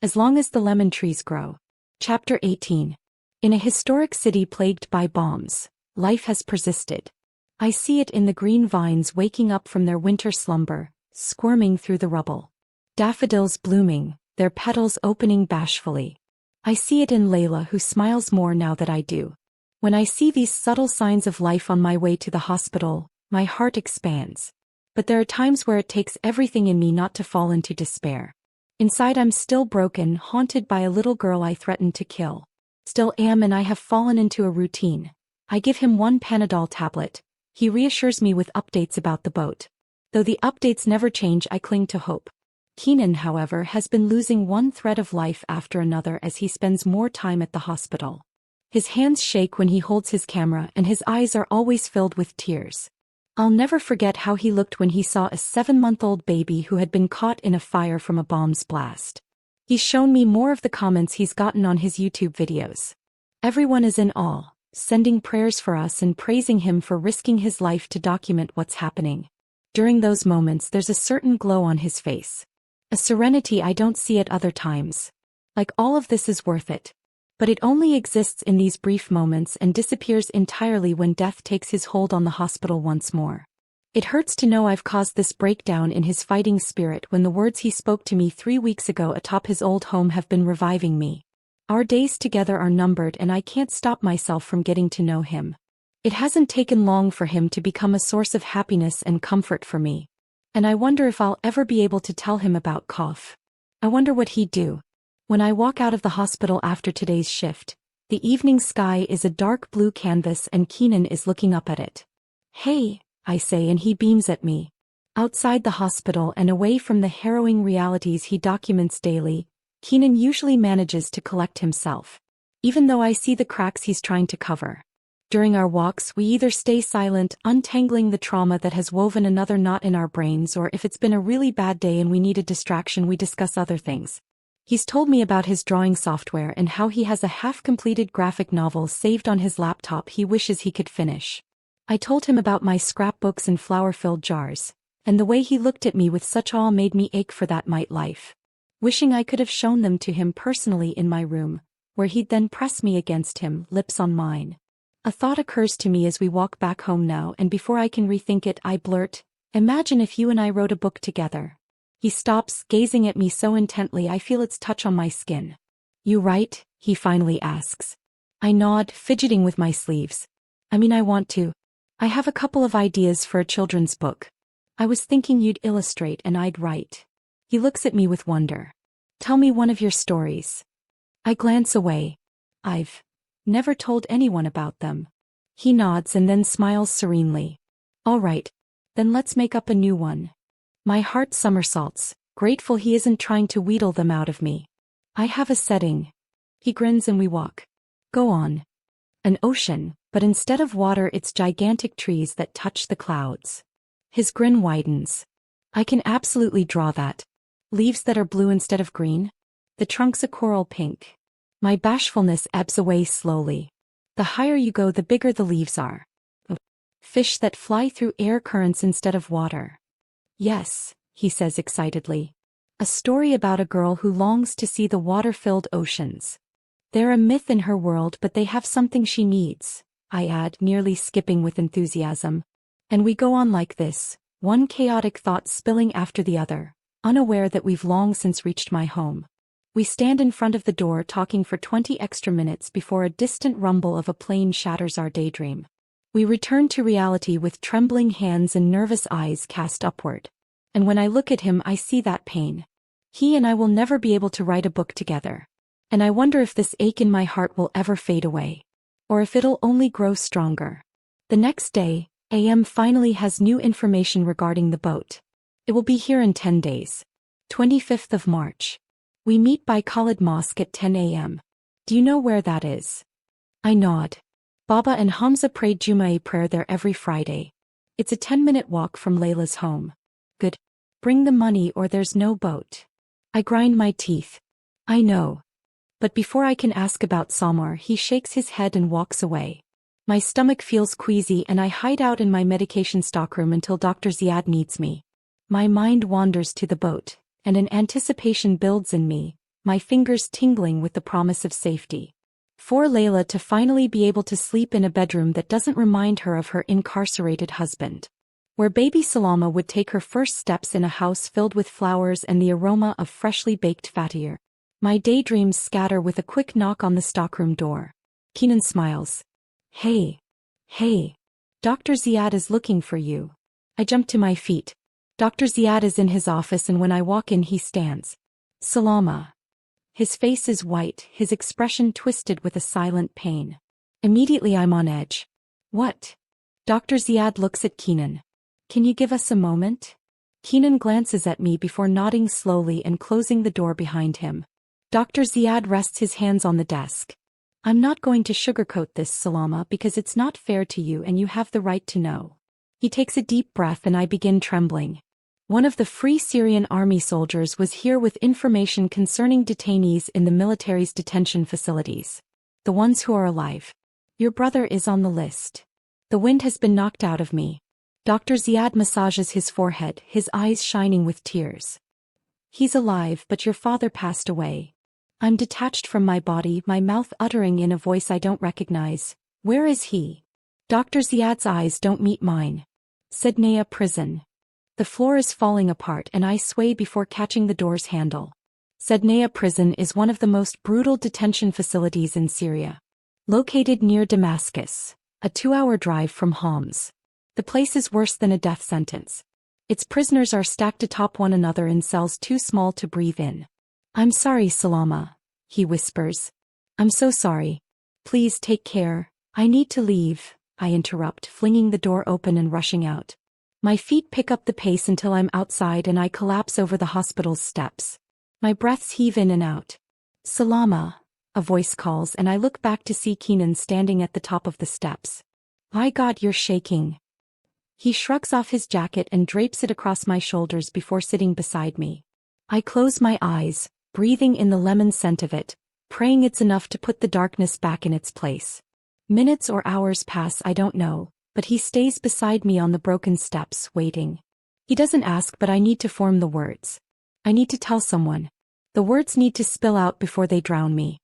As long as the lemon trees grow. Chapter 18. In a historic city plagued by bombs, life has persisted. I see it in the green vines waking up from their winter slumber, squirming through the rubble. Daffodils blooming, their petals opening bashfully. I see it in Layla, who smiles more now that I do. When I see these subtle signs of life on my way to the hospital, my heart expands. But there are times where it takes everything in me not to fall into despair. Inside I'm still broken, haunted by a little girl I threatened to kill. Still am, and I have fallen into a routine. I give him one Panadol tablet. He reassures me with updates about the boat. Though the updates never change, I cling to hope. Keenan, however, has been losing one thread of life after another as he spends more time at the hospital. His hands shake when he holds his camera, and his eyes are always filled with tears. I'll never forget how he looked when he saw a 7-month-old baby who had been caught in a fire from a bomb's blast. He's shown me more of the comments he's gotten on his YouTube videos. Everyone is in awe, sending prayers for us and praising him for risking his life to document what's happening. During those moments, there's a certain glow on his face. A serenity I don't see at other times. Like all of this is worth it. But it only exists in these brief moments and disappears entirely when death takes his hold on the hospital once more. It hurts to know I've caused this breakdown in his fighting spirit when the words he spoke to me 3 weeks ago atop his old home have been reviving me. Our days together are numbered, and I can't stop myself from getting to know him. It hasn't taken long for him to become a source of happiness and comfort for me. And I wonder if I'll ever be able to tell him about Kof. I wonder what he'd do. When I walk out of the hospital after today's shift, the evening sky is a dark blue canvas and Keenan is looking up at it. "Hey," I say, and he beams at me. Outside the hospital and away from the harrowing realities he documents daily, Keenan usually manages to collect himself. Even though I see the cracks he's trying to cover. During our walks, we either stay silent, untangling the trauma that has woven another knot in our brains, or if it's been a really bad day and we need a distraction, we discuss other things. He's told me about his drawing software and how he has a half-completed graphic novel saved on his laptop he wishes he could finish. I told him about my scrapbooks and flour-filled jars, and the way he looked at me with such awe made me ache for that mite life. Wishing I could have shown them to him personally in my room, where he'd then press me against him, lips on mine. A thought occurs to me as we walk back home now, and before I can rethink it, I blurt, "Imagine if you and I wrote a book together." He stops, gazing at me so intently I feel its touch on my skin. "You write?" he finally asks. I nod, fidgeting with my sleeves. I want to. I have a couple of ideas for a children's book. I was thinking you'd illustrate and I'd write. He looks at me with wonder. "Tell me one of your stories." I glance away. "I've never told anyone about them." He nods and then smiles serenely. "All right. Then let's make up a new one." My heart somersaults, grateful he isn't trying to wheedle them out of me. "I have a setting." He grins and we walk. "Go on." An ocean, but instead of water it's gigantic trees that touch the clouds. His grin widens. "I can absolutely draw that. Leaves that are blue instead of green. The trunk's a coral pink." My bashfulness ebbs away slowly. "The higher you go, the bigger the leaves are." "Fish that fly through air currents instead of water." "Yes," he says excitedly. "A story about a girl who longs to see the water-filled oceans. They're a myth in her world, but they have something she needs," I add, nearly skipping with enthusiasm. And we go on like this, one chaotic thought spilling after the other, unaware that we've long since reached my home. We stand in front of the door talking for 20 extra minutes before a distant rumble of a plane shatters our daydream. We return to reality with trembling hands and nervous eyes cast upward. And when I look at him, I see that pain. He and I will never be able to write a book together. And I wonder if this ache in my heart will ever fade away. Or if it'll only grow stronger. The next day, AM finally has new information regarding the boat. It will be here in 10 days. 25th of March. We meet by Khalid Mosque at 10 a.m. Do you know where that is? I nod. Baba and Hamza prayed Jummah prayer there every Friday. It's a 10-minute walk from Layla's home. Good. Bring the money or there's no boat. I grind my teeth. I know. But before I can ask about Samar, he shakes his head and walks away. My stomach feels queasy and I hide out in my medication stockroom until Dr. Ziad needs me. My mind wanders to the boat, and an anticipation builds in me, my fingers tingling with the promise of safety. For Layla to finally be able to sleep in a bedroom that doesn't remind her of her incarcerated husband. Where baby Salama would take her first steps in a house filled with flowers and the aroma of freshly baked fatir. My daydreams scatter with a quick knock on the stockroom door. Kenan smiles. Hey. Hey. Dr. Ziad is looking for you. I jump to my feet. Dr. Ziad is in his office, and when I walk in he stands. Salama. His face is white, his expression twisted with a silent pain. Immediately I'm on edge. What? Dr. Ziad looks at Kenan. Can you give us a moment? Kenan glances at me before nodding slowly and closing the door behind him. Dr. Ziad rests his hands on the desk. I'm not going to sugarcoat this, Salama, because it's not fair to you and you have the right to know. He takes a deep breath and I begin trembling. One of the Free Syrian Army soldiers was here with information concerning detainees in the military's detention facilities. The ones who are alive. Your brother is on the list. The wind has been knocked out of me. Dr. Ziad massages his forehead, his eyes shining with tears. He's alive, but your father passed away. I'm detached from my body, my mouth uttering in a voice I don't recognize. Where is he? Dr. Ziad's eyes don't meet mine. Sednaya prison. The floor is falling apart and I sway before catching the door's handle. Sednaya prison is one of the most brutal detention facilities in Syria. Located near Damascus, a 2-hour drive from Homs. The place is worse than a death sentence. Its prisoners are stacked atop one another in cells too small to breathe in. I'm sorry, Salama, he whispers. I'm so sorry. Please take care. I need to leave, I interrupt, flinging the door open and rushing out. My feet pick up the pace until I'm outside and I collapse over the hospital's steps. My breaths heave in and out. Salama, a voice calls, and I look back to see Kenan standing at the top of the steps. My God, you're shaking. He shrugs off his jacket and drapes it across my shoulders before sitting beside me. I close my eyes, breathing in the lemon scent of it, praying it's enough to put the darkness back in its place. Minutes or hours pass, I don't know, but he stays beside me on the broken steps, waiting. He doesn't ask, but I need to form the words. I need to tell someone. The words need to spill out before they drown me.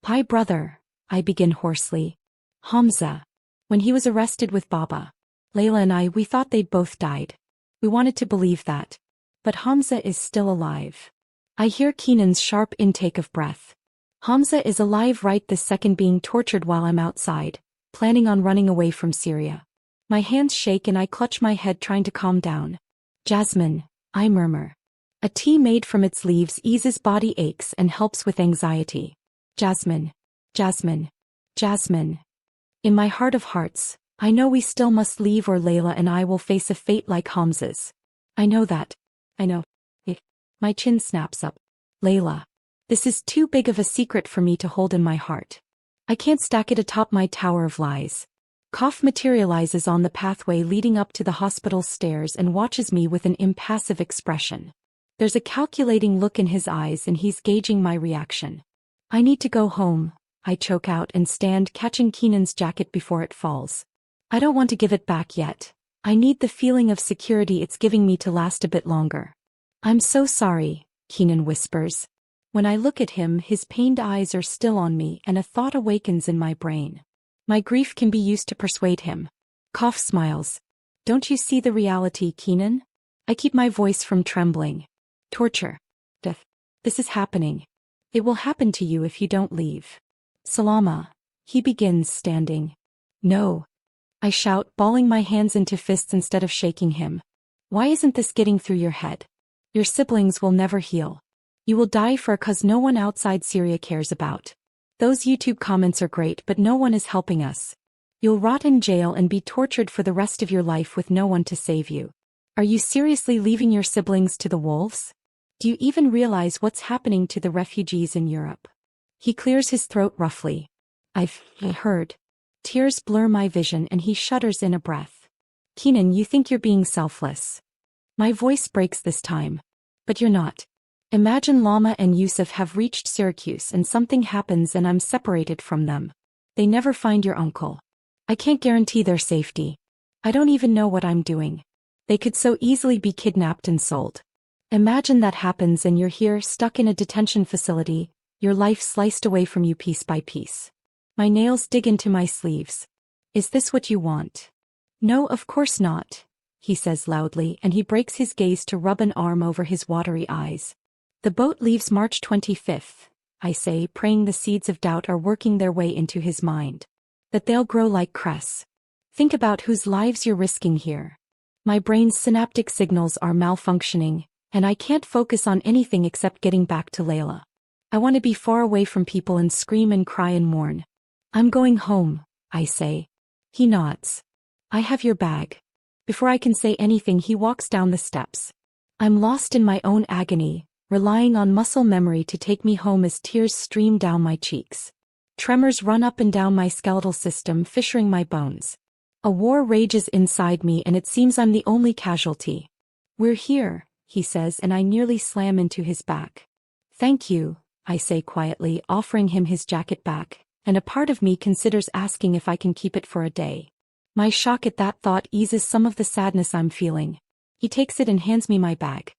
My brother, I begin hoarsely. Hamza. When he was arrested with Baba, Layla and I, we thought they'd both died. We wanted to believe that. But Hamza is still alive. I hear Kenan's sharp intake of breath. Hamza is alive right this second, being tortured while I'm outside, planning on running away from Syria. My hands shake and I clutch my head, trying to calm down. Jasmine, I murmur. A tea made from its leaves eases body aches and helps with anxiety. Jasmine. Jasmine. Jasmine. In my heart of hearts, I know we still must leave, or Layla and I will face a fate like Hamza's. I know that. I know. My chin snaps up. Layla. This is too big of a secret for me to hold in my heart. I can't stack it atop my tower of lies. Kof materializes on the pathway leading up to the hospital stairs and watches me with an impassive expression. There's a calculating look in his eyes and he's gauging my reaction. I need to go home, I choke out and stand catching Kenan's jacket before it falls. I don't want to give it back yet. I need the feeling of security it's giving me to last a bit longer. I'm so sorry, Kenan whispers. When I look at him, his pained eyes are still on me and a thought awakens in my brain. My grief can be used to persuade him. Kof smiles. Don't you see the reality, Kenan? I keep my voice from trembling. Torture. Death. This is happening. It will happen to you if you don't leave. Salama. He begins, standing. No. I shout, balling my hands into fists instead of shaking him. Why isn't this getting through your head? Your siblings will never heal. You will die for a cause no one outside Syria cares about. Those YouTube comments are great, but no one is helping us. You'll rot in jail and be tortured for the rest of your life with no one to save you. Are you seriously leaving your siblings to the wolves? Do you even realize what's happening to the refugees in Europe? He clears his throat roughly. I've heard. Tears blur my vision and he shudders in a breath. Kenan, you think you're being selfless. My voice breaks this time. But you're not. Imagine Lama and Yusuf have reached Syracuse and something happens and I'm separated from them. They never find your uncle. I can't guarantee their safety. I don't even know what I'm doing. They could so easily be kidnapped and sold. Imagine that happens and you're here stuck in a detention facility, your life sliced away from you piece by piece. My nails dig into my sleeves. Is this what you want? No, of course not, he says loudly, and he breaks his gaze to rub an arm over his watery eyes. The boat leaves March 25th, I say, praying the seeds of doubt are working their way into his mind. That they'll grow like cress. Think about whose lives you're risking here. My brain's synaptic signals are malfunctioning, and I can't focus on anything except getting back to Layla. I want to be far away from people and scream and cry and mourn. I'm going home, I say. He nods. I have your bag. Before I can say anything, he walks down the steps. I'm lost in my own agony, relying on muscle memory to take me home as tears stream down my cheeks. Tremors run up and down my skeletal system, fissuring my bones. A war rages inside me and it seems I'm the only casualty. We're here, he says, and I nearly slam into his back. Thank you, I say quietly, offering him his jacket back, and a part of me considers asking if I can keep it for a day. My shock at that thought eases some of the sadness I'm feeling. He takes it and hands me my bag.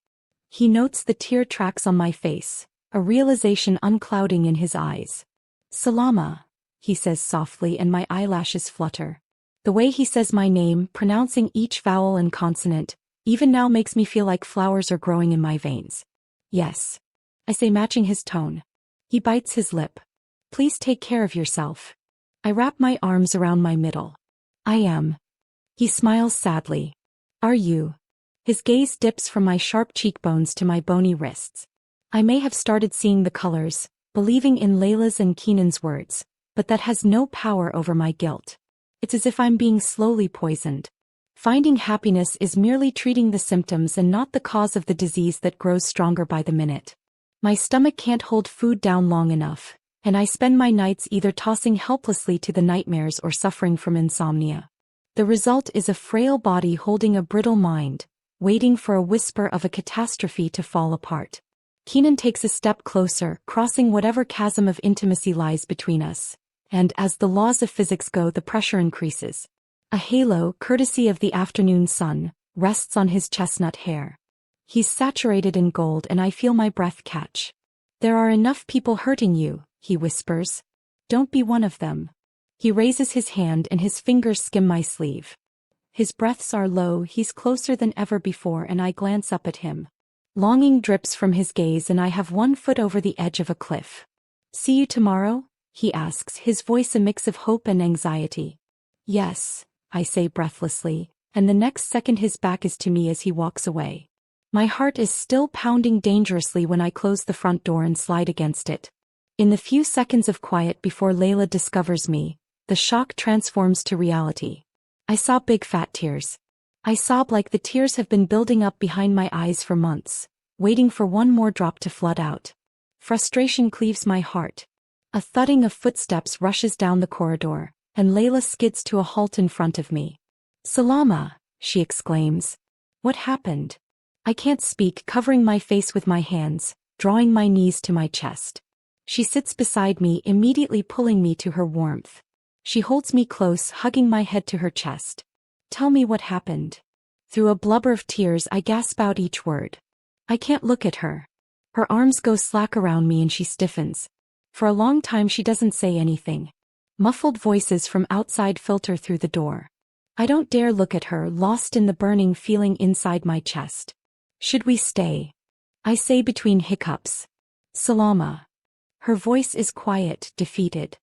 He notes the tear tracks on my face, a realization unclouding in his eyes. Salama, he says softly, and my eyelashes flutter. The way he says my name, pronouncing each vowel and consonant, even now makes me feel like flowers are growing in my veins. Yes, I say, matching his tone. He bites his lip. Please take care of yourself. I wrap my arms around my middle. I am. He smiles sadly. Are you? His gaze dips from my sharp cheekbones to my bony wrists. I may have started seeing the colors, believing in Layla's and Keenan's words, but that has no power over my guilt. It's as if I'm being slowly poisoned. Finding happiness is merely treating the symptoms and not the cause of the disease that grows stronger by the minute. My stomach can't hold food down long enough, and I spend my nights either tossing helplessly to the nightmares or suffering from insomnia. The result is a frail body holding a brittle mind, waiting for a whisper of a catastrophe to fall apart. Keenan takes a step closer, crossing whatever chasm of intimacy lies between us, and as the laws of physics go, the pressure increases. A halo, courtesy of the afternoon sun, rests on his chestnut hair. He's saturated in gold and I feel my breath catch. There are enough people hurting you, he whispers. Don't be one of them. He raises his hand and his fingers skim my sleeve. His breaths are low, he's closer than ever before, and I glance up at him. Longing drips from his gaze and I have one foot over the edge of a cliff. See you tomorrow? He asks, his voice a mix of hope and anxiety. Yes, I say breathlessly, and the next second his back is to me as he walks away. My heart is still pounding dangerously when I close the front door and slide against it. In the few seconds of quiet before Layla discovers me, the shock transforms to reality. I sob big fat tears. I sob like the tears have been building up behind my eyes for months, waiting for one more drop to flood out. Frustration cleaves my heart. A thudding of footsteps rushes down the corridor, and Layla skids to a halt in front of me. Salama, she exclaims. What happened? I can't speak, covering my face with my hands, drawing my knees to my chest. She sits beside me, immediately pulling me to her warmth. She holds me close, hugging my head to her chest. Tell me what happened. Through a blubber of tears, I gasp out each word. I can't look at her. Her arms go slack around me and she stiffens. For a long time she doesn't say anything. Muffled voices from outside filter through the door. I don't dare look at her, lost in the burning feeling inside my chest. Should we stay? I say between hiccups. Salama. Her voice is quiet, defeated.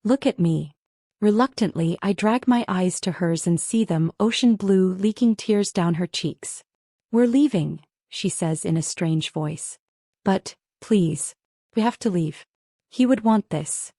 Look at me. Reluctantly, I drag my eyes to hers and see them, ocean blue, leaking tears down her cheeks. We're leaving, she says in a strange voice. But, please, we have to leave. He would want this.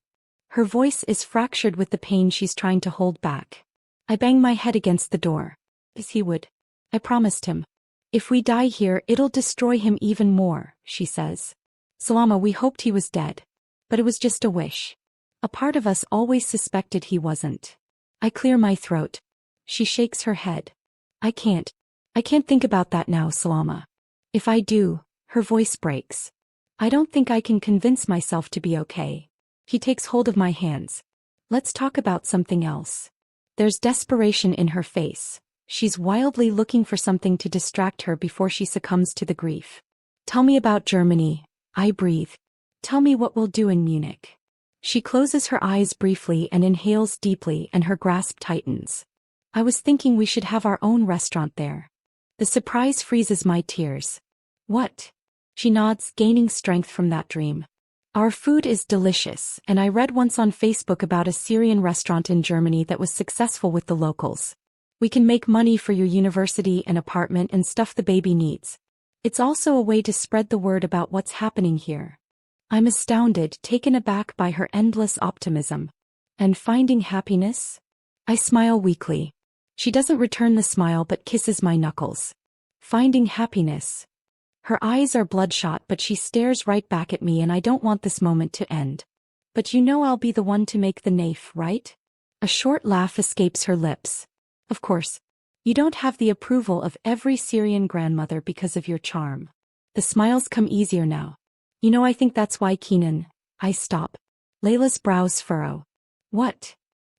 Her voice is fractured with the pain she's trying to hold back. I bang my head against the door. As he would. I promised him. If we die here, it'll destroy him even more, she says. Salama, we hoped he was dead. But it was just a wish. A part of us always suspected he wasn't. I clear my throat. She shakes her head. I can't think about that now, Salama. If I do, her voice breaks. I don't think I can convince myself to be okay. He takes hold of my hands. Let's talk about something else. There's desperation in her face. She's wildly looking for something to distract her before she succumbs to the grief. Tell me about Germany, I breathe. Tell me what we'll do in Munich. She closes her eyes briefly and inhales deeply, and her grasp tightens. I was thinking we should have our own restaurant there. The surprise freezes my tears. What? She nods, gaining strength from that dream. Our food is delicious, and I read once on Facebook about a Syrian restaurant in Germany that was successful with the locals. We can make money for your university and apartment and stuff the baby needs. It's also a way to spread the word about what's happening here. I'm astounded, taken aback by her endless optimism. And finding happiness? I smile weakly. She doesn't return the smile but kisses my knuckles. Finding happiness. Her eyes are bloodshot, but she stares right back at me, and I don't want this moment to end. But you know I'll be the one to make the naif, right? A short laugh escapes her lips. Of course. You don't have the approval of every Syrian grandmother because of your charm. The smiles come easier now. You know, I think that's why I stop. Layla's brows furrow. What?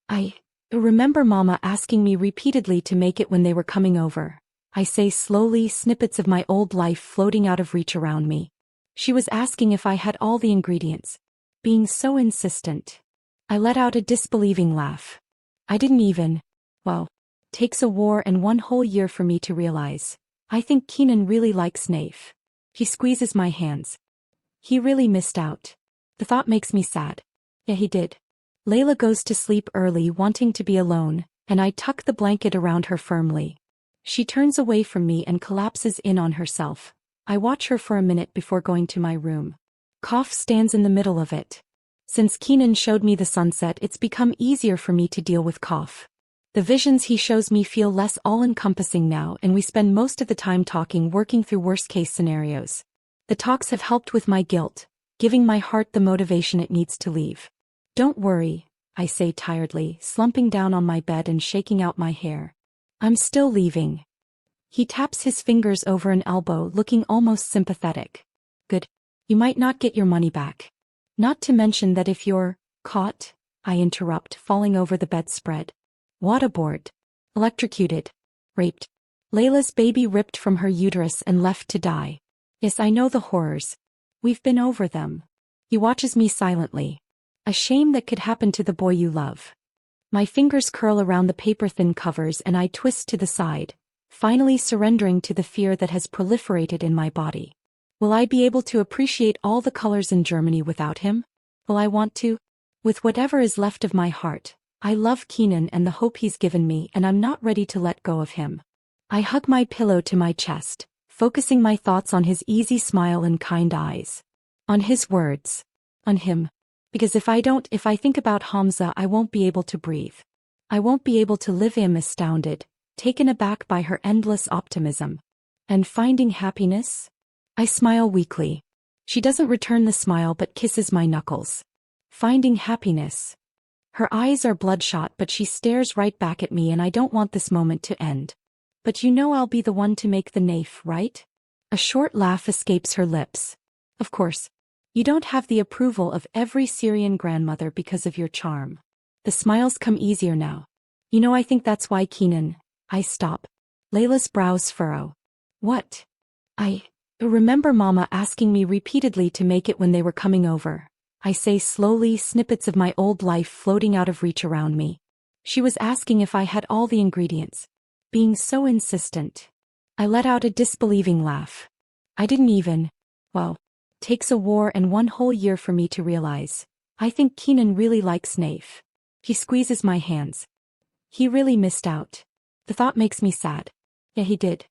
I remember Mama asking me repeatedly to make it when they were coming over. I say slowly, snippets of my old life floating out of reach around me. She was asking if I had all the ingredients. Being so insistent. I let out a disbelieving laugh. I didn't even. Well, takes a war and 1 whole year for me to realize. I think Kenan really likes naif. He squeezes my hands. He really missed out. The thought makes me sad. Yeah, he did. Layla goes to sleep early, wanting to be alone, and I tuck the blanket around her firmly. She turns away from me and collapses in on herself. I watch her for a minute before going to my room. Cough stands in the middle of it. Since Kenan showed me the sunset, it's become easier for me to deal with cough. The visions he shows me feel less all-encompassing now, and we spend most of the time talking, working through worst-case scenarios. The talks have helped with my guilt, giving my heart the motivation it needs to leave. Don't worry, I say tiredly, slumping down on my bed and shaking out my hair. I'm still leaving. He taps his fingers over an elbow, looking almost sympathetic. Good. You might not get your money back. Not to mention that if you're caught, I interrupt, falling over the bedspread. Waterboard. Electrocuted. Raped. Layla's baby ripped from her uterus and left to die. Yes, I know the horrors. We've been over them. He watches me silently. A shame that could happen to the boy you love. My fingers curl around the paper-thin covers and I twist to the side, finally surrendering to the fear that has proliferated in my body. Will I be able to appreciate all the colors in Germany without him? Will I want to? With whatever is left of my heart, I love Kenan and the hope he's given me, and I'm not ready to let go of him. I hug my pillow to my chest, focusing my thoughts on his easy smile and kind eyes. On his words. On him. Because if I think about Hamza, I won't be able to breathe. I won't be able to live. I'm astounded, taken aback by her endless optimism. And finding happiness? I smile weakly. She doesn't return the smile but kisses my knuckles. Finding happiness. Her eyes are bloodshot, but she stares right back at me, and I don't want this moment to end. But you know I'll be the one to make the naif, right? A short laugh escapes her lips. Of course. You don't have the approval of every Syrian grandmother because of your charm. The smiles come easier now. You know, I think that's why I stop. Layla's brows furrow. What? I remember Mama asking me repeatedly to make it when they were coming over. I say slowly, snippets of my old life floating out of reach around me. She was asking if I had all the ingredients. Being so insistent. I let out a disbelieving laugh. I didn't even. Well, takes a war and 1 whole year for me to realize. I think Kenan really likes naif. He squeezes my hands. He really missed out. The thought makes me sad. Yeah, he did.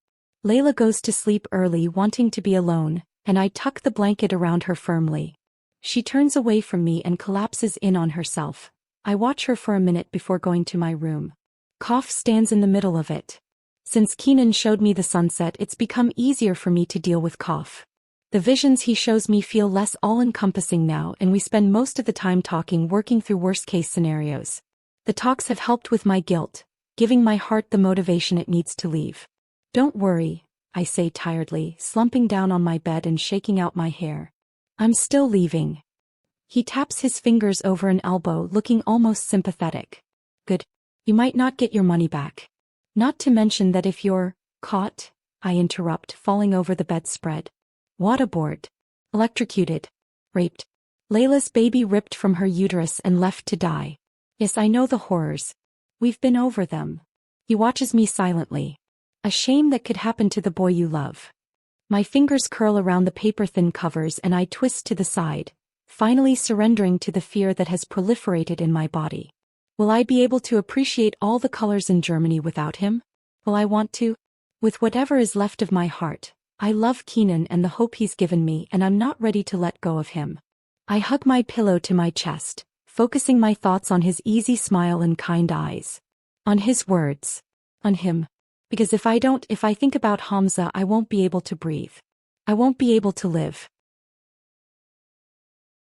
Layla goes to sleep early, wanting to be alone, and I tuck the blanket around her firmly. She turns away from me and collapses in on herself. I watch her for a minute before going to my room. Cough stands in the middle of it. Since Kenan showed me the sunset, it's become easier for me to deal with cough. The visions he shows me feel less all-encompassing now, and we spend most of the time talking, working through worst-case scenarios. The talks have helped with my guilt, giving my heart the motivation it needs to leave. Don't worry, I say tiredly, slumping down on my bed and shaking out my hair. I'm still leaving. He taps his fingers over an elbow, looking almost sympathetic. Good. You might not get your money back. Not to mention that if you're caught, I interrupt, falling over the bedspread. waterboarded, electrocuted, raped. Layla's baby ripped from her uterus and left to die. Yes, I know the horrors. We've been over them. He watches me silently. A shame that could happen to the boy you love. My fingers curl around the paper-thin covers and I twist to the side, finally surrendering to the fear that has proliferated in my body. Will I be able to appreciate all the colors in Germany without him? Will I want to? With whatever is left of my heart, I love Keenan and the hope he's given me, and I'm not ready to let go of him. I hug my pillow to my chest, focusing my thoughts on his easy smile and kind eyes. On his words. On him. Because if I think about Hamza, I won't be able to breathe. I won't be able to live.